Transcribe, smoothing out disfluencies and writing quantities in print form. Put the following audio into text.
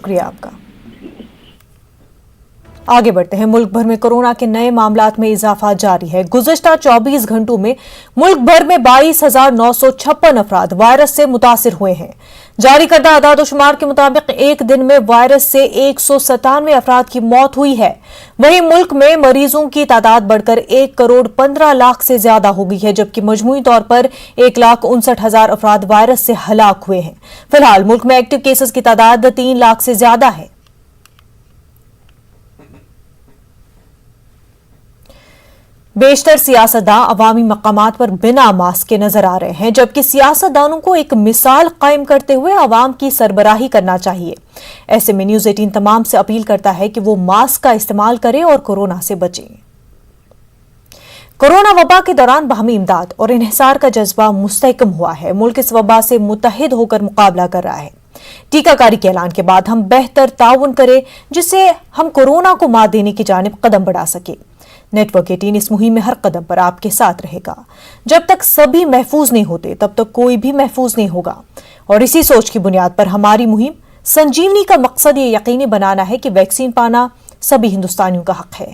شکریہ آپ کا۔ آگے بڑھتے ہیں۔ ملک بھر میں کورونا کے نئے معاملات میں اضافہ جاری ہے۔ گزشتہ 24 گھنٹوں میں ملک بھر میں 22,956 افراد وائرس سے متاثر ہوئے ہیں۔ جاری کردہ اعداد و شمار کے مطابق ایک دن میں وائرس سے 197 افراد کی موت ہوئی ہے۔ وہیں ملک میں مریضوں کی تعداد بڑھ کر 1,15,00,000 سے زیادہ ہو گئی ہے، جبکہ مجموعی طور پر 1,59,000 افراد وائرس سے ہلاک ہوئے ہیں۔ فی الحال ملک میں ایکٹیو کیسز کی تعداد 3 لاکھ سے زیادہ ہے۔ بیشتر سیاستداں عوامی مقامات پر بنا ماسک کے نظر آ رہے ہیں، جبکہ سیاستدانوں کو ایک مثال قائم کرتے ہوئے عوام کی سربراہی کرنا چاہیے۔ ایسے میں نیوز 18 تمام سے اپیل کرتا ہے کہ وہ ماسک کا استعمال کریں اور کورونا سے بچیں۔ کورونا وبا کے دوران باہمی امداد اور انحصار کا جذبہ مستحکم ہوا ہے۔ ملک اس وبا سے متحد ہو کر مقابلہ کر رہا ہے۔ ٹیکہ کاری کے اعلان کے بعد ہم بہتر تعاون کریں، جس سے ہم کورونا کو مات دینے کی جانب قدم بڑھا سکیں۔ نیٹ ورک 18 اس مہم میں ہر قدم پر آپ کے ساتھ رہے گا۔ جب تک سبھی محفوظ نہیں ہوتے تب تک کوئی بھی محفوظ نہیں ہوگا، اور اسی سوچ کی بنیاد پر ہماری مہم سنجیونی کا مقصد یہ یقینی بنانا ہے کہ ویکسین پانا سبھی ہندوستانیوں کا حق ہے۔